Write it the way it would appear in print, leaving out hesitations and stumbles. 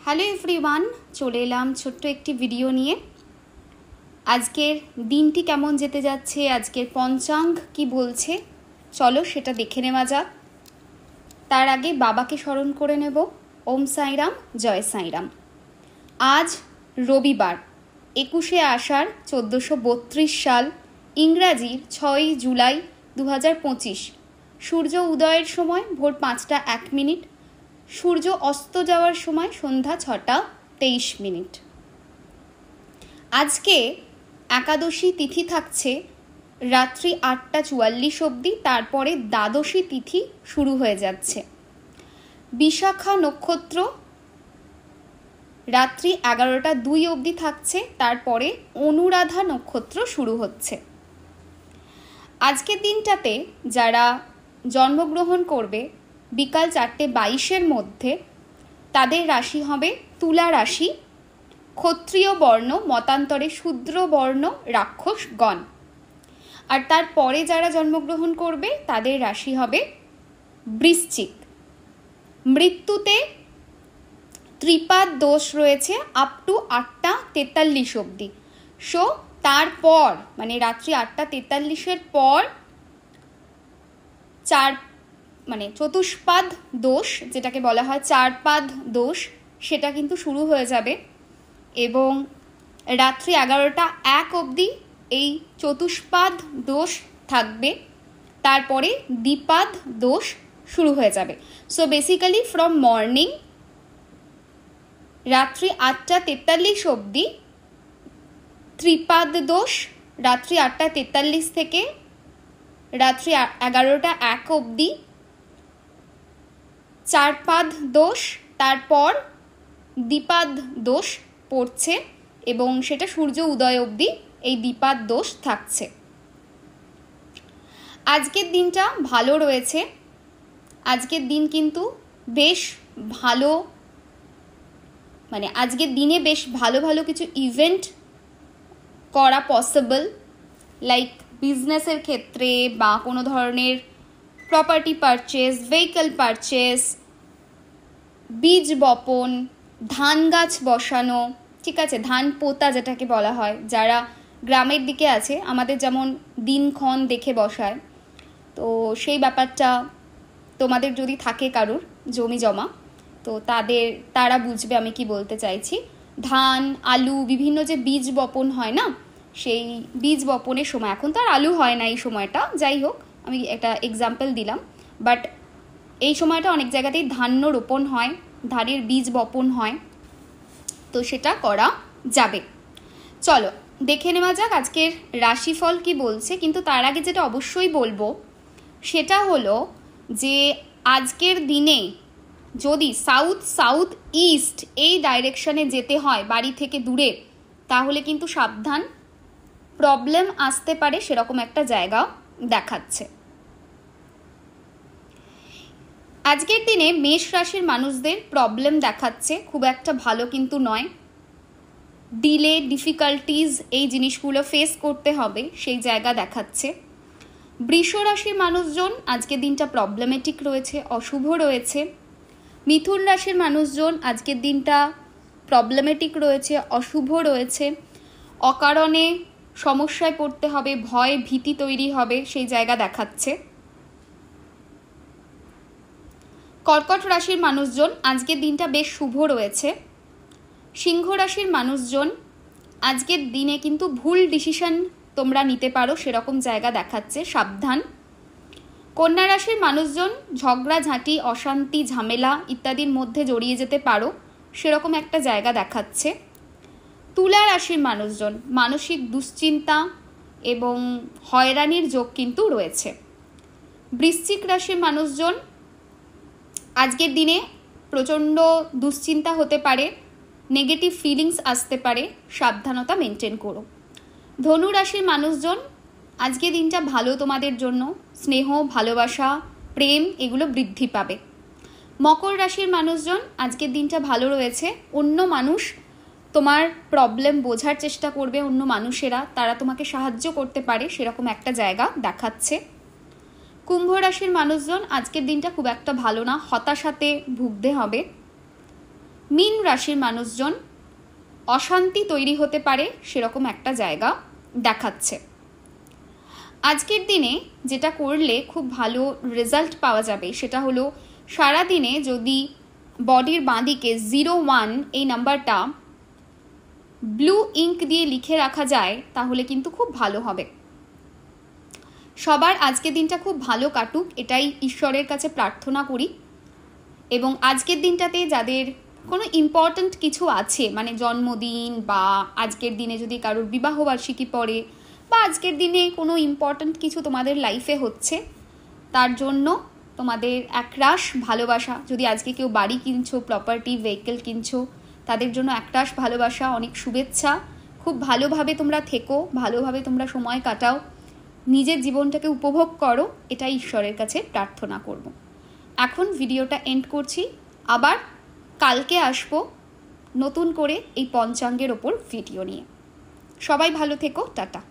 Hello everyone, চলে এলাম ছোট্ট একটি ভিডিও নিয়ে। আজকের দিনটি কেমন যেতে যাচ্ছে, আজকের পঞ্চাঙ্গ কি বলছে, চলো সেটা দেখে নেওয়া যাক। তার আগে বাবাকে স্মরণ করে নেব। ওম সাইরাম, জয় সাইরাম। আজ রবিবার, 21শে আষাঢ় 1432 সাল, ইংরাজির 6ই জুলাই 2025। সূর্য উদয়ের সময় ভোর 5টা 1 মিনিট, সূর্য অস্ত যাওয়ার সময় সন্ধ্যা 6টা 23 মিনিট। আজকে একাদশী তিথি থাকছে রাত্রি 8টা 44 অবধি, তারপরে দ্বাদশী তিথি শুরু হয়ে যাচ্ছে। বিশাখা নক্ষত্র রাত্রি 11টা 2 অবধি থাকছে, তারপরে অনুরাধা নক্ষত্র শুরু হচ্ছে। আজকের দিনটাতে যারা জন্মগ্রহণ করবে বিকাল 4টে 22-এর মধ্যে, তাদের রাশি হবে তুলা রাশি, ক্ষত্রিয় বর্ণ, মতান্তরে শূদ্র বর্ণ, রাক্ষসগণ। আর তারপরে যারা জন্মগ্রহণ করবে তাদের রাশি হবে বৃশ্চিক। মৃত্যুতে ত্রিপাদ দোষ রয়েছে আপ টু 8টা 43 অবধি। সো তারপর মানে রাত্রি 8টা 43-এর পর চতুষ্পাদ দোষ, যেটাকে বলা হয় চারপাদ দোষ, সেটা কিন্তু শুরু হয়ে যাবে এবং রাত্রি 11টা 1 অবধি এই চতুষ্পাদ দোষ থাকবে। তারপরে দ্বিপাদ দোষ শুরু হয়ে যাবে। সো বেসিক্যালি ফ্রম মর্নিং রাত্রি 8টা 43 অবধি ত্রিপাদ দোষ, রাত্রি 8টা 43 থেকে রাত্রি 11টা 1 অবধি চারপাদ দোষ, তারপর দ্বিপাদ দোষ পড়ছে এবং সেটা সূর্য উদয় অবধি এই দ্বিপাদ দোষ থাকছে। আজকের দিনটা ভালো রয়েছে। আজকের দিন কিন্তু বেশ ভালো, আজকের দিনে বেশ ভালো ভালো কিছু ইভেন্ট করা পসিবল, লাইক বিজনেসের ক্ষেত্রে বা কোনো ধরনের প্রপার্টি পারচেস, ভেহিকল পারচেস, বীজ বপন, ধান গাছ বসানো, ঠিক আছে, ধান পোতা যেটাকে বলা হয়। যারা গ্রামের দিকে আছে, আমাদের যেমন দিনক্ষণ দেখে বসায়, তো সেই ব্যাপারটা তোমাদের যদি থাকে কারুর জমি জমা, তো তারা বুঝবে আমি কি বলতে চাইছি। ধান, আলু, বিভিন্ন যে বীজ বপন হয় না, সেই বীজ বপনের সময়, এখন তো আর আলু হয় না এই সময়টা, যাই হোক আমি একটা এক্সাম্পল দিলাম, বাট এই সময়টা অনেক জায়গাতেই ধান্য রোপণ হয়, ধানের বীজ বপন হয়, তো সেটা করা যাবে। চলো দেখে নেওয়া যাক আজকের রাশিফল কি বলছে। কিন্তু তার আগে যেটা অবশ্যই বলবো সেটা হলো যে আজকের দিনে যদি সাউথ ইস্ট এই ডাইরেকশনে যেতে হয় বাড়ি থেকে দূরে, তাহলে কিন্তু সাবধান, প্রবলেম আসতে পারে, সেরকম একটা জায়গা দেখাচ্ছে। আজকের দিনে মেষ রাশির মানুষদের প্রবলেম দেখাচ্ছে, খুব একটা ভালো কিন্তু নয়। ডিলে, ডিফিকাল্টিজ, এই জিনিসগুলো ফেস করতে হবে, সেই জায়গা দেখাচ্ছে। বৃষ রাশির মানুষজন আজকের দিনটা প্রবলেমেটিক রয়েছে, অশুভ রয়েছে। মিথুন রাশির মানুষজন আজকের দিনটা প্রবলেমেটিক রয়েছে, অশুভ রয়েছে। অকারণে সমস্যায় পড়তে হবে, ভয় ভীতি তৈরি হবে, সেই জায়গা দেখাচ্ছে। কর্কট রাশির মানুষজন আজকের দিনটা বেশ শুভ রয়েছে। সিংহ রাশির মানুষজন আজকের দিনে কিন্তু ভুল ডিসিশন তোমরা নিতে পারো, সেরকম জায়গা দেখাচ্ছে, সাবধান। কন্যা রাশির মানুষজন ঝগড়াঝাঁটি, অশান্তি, ঝামেলা ইত্যাদির মধ্যে জড়িয়ে যেতে পারো, সেরকম একটা জায়গা দেখাচ্ছে। তুলা রাশির মানুষজন মানসিক দুশ্চিন্তা এবং হয়রানির যোগ কিন্তু রয়েছে। বৃশ্চিক রাশির মানুষজন আজকের দিনে প্রচণ্ড দুশ্চিন্তা হতে পারে, নেগেটিভ ফিলিংস আসতে পারে, সাবধানতা মেনটেন করো। ধনু রাশির মানুষজন আজকের দিনটা ভালো তোমাদের জন্য, স্নেহ, ভালোবাসা, প্রেম এগুলো বৃদ্ধি পাবে। মকর রাশির মানুষজন আজকের দিনটা ভালো রয়েছে। অন্য মানুষ তোমার প্রবলেম বোঝার চেষ্টা করবে, অন্য মানুষেরা তারা তোমাকে সাহায্য করতে পারে, সেরকম একটা জায়গা দেখাচ্ছে। কুম্ভ রাশির মানুষজন আজকের দিনটা খুব একটা ভালো না, হতাশাতে ভুগতে হবে। মীন রাশির মানুষজন অশান্তি তৈরি হতে পারে সেরকম একটা জায়গা দেখাচ্ছে। আজকের দিনে যেটা করলে খুব ভালো রেজাল্ট পাওয়া যাবে সেটা হলো সারাদিনে যদি বডির বাঁদিকে 01 এই নাম্বারটা ব্লু ইঙ্ক দিয়ে লিখে রাখা যায় তাহলে কিন্তু খুব ভালো হবে। সবার আজকের দিনটা খুব ভালো কাটুক এটাই ঈশ্বরের কাছে প্রার্থনা করি। এবং আজকের দিনটাতে যাদের কোনো ইম্পর্ট্যান্ট কিছু আছে, মানে জন্মদিন বা আজকের দিনে যদি কারোর বিবাহবার্ষিকী পড়ে বা আজকের দিনে কোনো ইম্পর্ট্যান্ট কিছু তোমাদের লাইফে হচ্ছে, তার জন্য তোমাদের একরাশ ভালোবাসা। যদি আজকে কেউ বাড়ি কিনছো, প্রপার্টি, ভেহিকেল কিনছো, তাদের জন্য একরাশ ভালোবাসা, অনেক শুভেচ্ছা। খুব ভালোভাবে তোমরা থেকো, ভালোভাবে তোমরা সময় কাটাও, নিজের জীবনটাকে উপভোগ করো, এটাই ঈশ্বরের কাছে প্রার্থনা করব। এখন ভিডিওটা এন্ড করছি, আবার কালকে আসবো নতুন করে এই পঞ্চাঙ্গের ওপর ভিডিও নিয়ে। সবাই ভালো থেকো, টাটা।